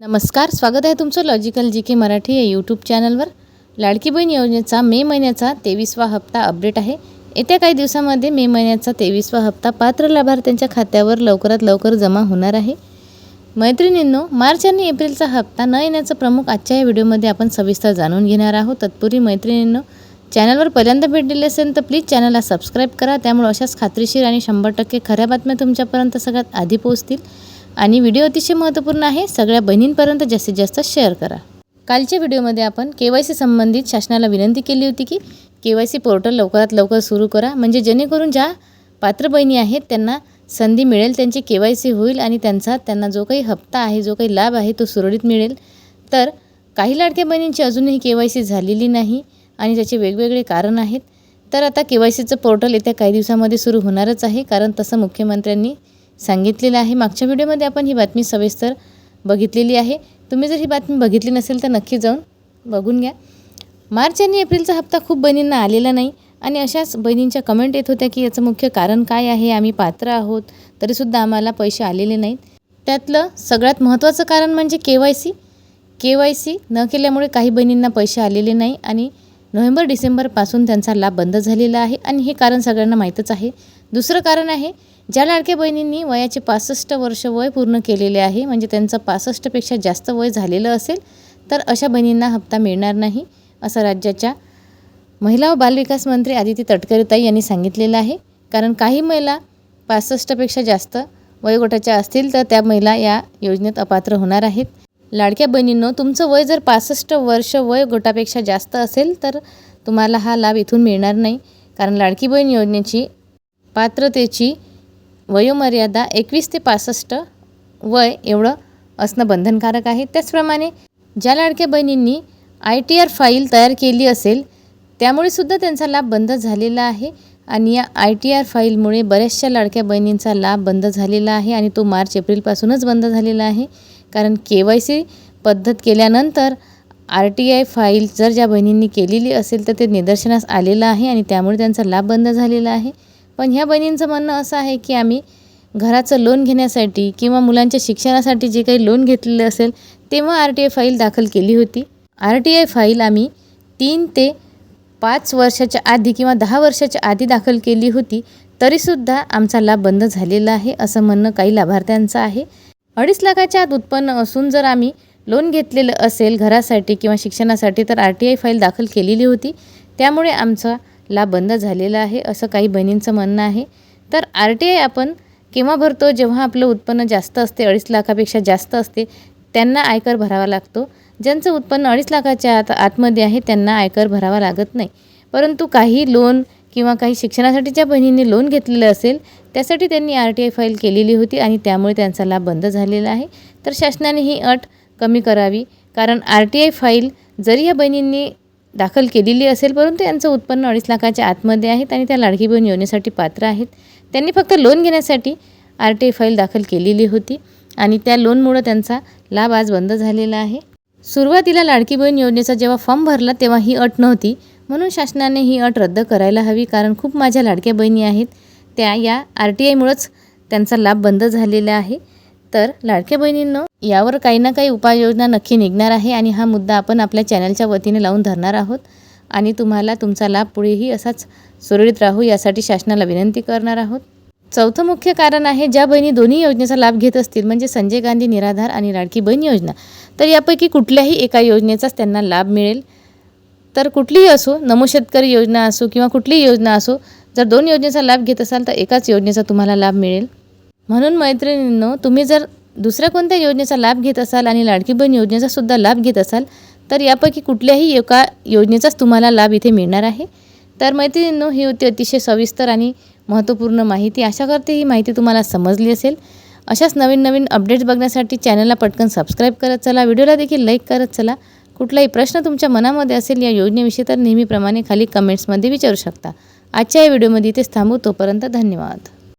नमस्कार, स्वागत आहे तुमचं लॉजिकल जी के मराठी या यूट्यूब चॅनलवर। लाडकी बहीण योजनेचा मे महिन्याचा 23वा हप्ता अपडेट आहे। येत्या काही दिवसांमध्ये मे महिन्याचा 23वा हप्ता पात्र लाभार्थ्यांच्या खात्यावर लवकरात लवकर जमा होणार आहे। मैत्रिणींनो, मार्च आणि एप्रिलचा हप्ता न येण्याचं प्रमुख आजच्या या व्हिडिओमध्ये आपण सविस्तर जाणून घेणार आहोत। तत्पूर्वी मैत्रिणींनो, चॅनलवर पहिल्यांदा भेट दिली असेल तर प्लीज चॅनलला सबस्क्राईब करा। त्यामुळे अशाच खात्रीशीर आणि 100% खऱ्या बातम्या तुमच्यापर्यंत सगळ्यात आधी पोहोचतील। आणि व्हिडिओ अतिशय महत्त्वपूर्ण आहे, सगळ्या बहिणींपर्यंत जास्तीत जास्त शेअर करा। कालच्या व्हिडिओमध्ये आपण केवायसी संबंधित शासनाला विनंती केली होती की केवायसी पोर्टल लवकरात लवकर सुरू करा, म्हणजे जेणेकरून ज्या पात्र बहिणी आहेत त्यांना संधी मिळेल, त्यांची केवायसी होईल आणि त्यांना जो काही हप्ता आहे, जो काही लाभ आहे तो सुरळीत मिळेल। तर काही लाडक्या बहिणींची अजूनही केवायसी झालेली नाही आणि त्याचे वेगवेगळे कारण आहेत। तर आता केवायसीचं पोर्टल येत्या काही दिवसांमध्ये सुरू होणारच आहे, कारण तसं मुख्यमंत्र्यांनी सांगितलेलं आहे। मागच्या व्हिडिओमध्ये आपण ही बातमी सविस्तर बघितलेली आहे। तुम्ही जर ही बातमी बघितली नसेल तर नक्की जाऊन बघून घ्या। मार्च आणि एप्रिलचा हप्ता खूप बहिणींना आलेला नाही आणि अशाच बहिणींच्या कमेंट येत होत्या की याचं मुख्य कारण काय आहे, आम्ही पात्र आहोत तरीसुद्धा आम्हाला पैसे आलेले नाहीत। त्यातलं सगळ्यात महत्त्वाचं कारण म्हणजे केवायसी न केल्यामुळे काही बहिणींना पैसे आलेले नाही आणि नोव्हेंबर डिसेंबरपासून त्यांचा लाभ बंद झालेला आहे आणि हे कारण सगळ्यांना माहीतच आहे। दुसरं कारण आहे, ज्या लाडक्या बहिणींनी वयाचे 65 वर्ष वय पूर्ण केलेले आहे, म्हणजे त्यांचं 65पेक्षा जास्त वय झालेलं असेल तर अशा बहिणींना हप्ता मिळणार नाही, असं राज्याच्या महिला व बालविकास मंत्री आदिती तटकरेताई यांनी सांगितलेलं आहे। कारण काही महिला 65पेक्षा जास्त वयोगटाच्या असतील तर त्या महिला या योजनेत अपात्र होणार आहेत। लाडक्या बहिणींनो, तुमचं वय जर 65 वर्ष वयोगटापेक्षा जास्त असेल तर तुम्हाला हा लाभ इथून मिळणार नाही, कारण लाडकी बहीण योजनेची पात्रतेची वयोमर्यादा 21 ते 65 वय एवढं असणं बंधनकारक आहे। त्याचप्रमाणे ज्या लाडक्या बहिणींनी ITR फाईल तयार केली असेल त्यामुळे सुद्धा त्यांचा लाभ बंद झालेला आहे आणि या ITR फाईलमुळे बऱ्याचशा लाडक्या बहिणींचा लाभ बंद झालेला आहे आणि तो मार्च एप्रिलपासूनच बंद झालेला आहे। कारण केवायसी पद्धत केल्यानंतर RTI फाईल जर ज्या बहिणींनी केलेली असेल तर ते निदर्शनास आलेलं आहे आणि त्यामुळे त्यांचा लाभ बंद झालेला आहे। पण ह्या बहिणींचं म्हणणं असं आहे की आम्ही घराचं लोन घेण्यासाठी किंवा मुलांच्या शिक्षणासाठी जे काही लोन घेतलेलं असेल तेव्हा RTI फाईल दाखल केली होती। RTI फाईल आम्ही 3 ते 5 वर्षाच्या आधी किंवा 10 वर्षाच्या आधी दाखल केली होती, तरीसुद्धा आमचा लाभ बंद झालेला आहे, असं म्हणणं काही लाभार्थ्यांचं आहे। 2.5 लाखाच्या आत उत्पन्न असून जर आम्ही लोन घेतलेलं असेल घरासाठी किंवा शिक्षणासाठी तर RTI फाईल दाखल केलेली होती, त्यामुळे आमचा लाभ बंद झालेला आहे, असं काही बहिणींचं म्हणणं आहे। तर RTI आपण केव्हा भरतो, जेव्हा आपलं उत्पन्न जास्त असते, 2.5 लाखापेक्षा जास्त असते त्यांना आयकर भरावा लागतो। ज्यांचं उत्पन्न 2.5 लाखाच्या आतमध्ये आहे त्यांना आयकर भरावा लागत नाही। परंतु काही लोन किंवा काही शिक्षणासाठी ज्या बहिणींनी लोन घेतलेलं असेल त्यासाठी त्यांनी RTI फाईल केलेली होती आणि त्यामुळे त्यांचा लाभ बंद झालेला आहे। तर शासनाने ही अट कमी करावी, कारण RTI फाईल जरी या बहिणींनी दाखल केलेली असेल परंतु यांचं उत्पन्न 2.5 लाखाच्या आतमध्ये आहेत आणि त्या लाडकी बहीण योजनेसाठी पात्र आहेत, त्यांनी फक्त लोन घेण्यासाठी RTI फाईल दाखल केलेली होती आणि त्या लोनमुळे त्यांचा लाभ आज बंद झालेला आहे। सुरुवातीला लाडकी बहीण योजनेचा जेव्हा फॉर्म भरला तेव्हा ही अट नव्हती, म्हणून शासनाने ही अट रद्द करायला हवी, कारण खूप माझ्या लाडक्या बहिणी आहेत त्या या RTIमुळेच त्यांचा लाभ बंद झालेला आहे। तर लाडक्या बहिणींनो, यावर काही ना काही उपाययोजना नक्की निघणार आहे आणि हा मुद्दा आपण आपल्या चॅनलच्या वतीने लावून धरणार आहोत आणि तुम्हाला तुमचा लाभ पुढेही असाच सुरळीत राहू यासाठी शासनाला विनंती करणार आहोत। चौथं मुख्य कारण आहे, ज्या बहिणी दोन्ही योजनेचा लाभ घेत असतील, म्हणजे संजय गांधी निराधार आणि लाडकी बहीण योजना, तर यापैकी कुठल्याही एका योजनेचाच त्यांना लाभ मिळेल। तर कुठलीही असो, नमो शेतकरी योजना असो किंवा कुठलीही योजना असो, जर 2 योजनेचा लाभ घेत असाल तर एकाच योजनेचा तुम्हाला लाभ मिळेल। म्हणून मैत्रिणींनो, तुम्ही जर दुसऱ्या कोणत्या योजनेचा लाभ घेत असाल आणि लाडकी बहीण योजनेचा सुद्धा लाभ घेत असाल तर यापैकी कुठल्याही एका योजनेचाच तुम्हाला लाभ इथे मिळणार आहे। तर मैत्रिणींनो, ही होती अतिशय सविस्तर आणि महत्त्वपूर्ण माहिती। आशा करते ही माहिती तुम्हाला समजली असेल। अशाच नवीन अपडेट्स बघण्यासाठी चॅनलला पटकन सबस्क्राईब करत चला, व्हिडिओला देखील लाईक करत चला। कुठलाही प्रश्न तुमच्या मनामध्ये असेल या योजनेविषयी तर नेहमीप्रमाणे खाली कमेंट्समध्ये विचारू शकता। आजच्या या व्हिडिओमध्ये इथेच थांबू, तोपर्यंत धन्यवाद।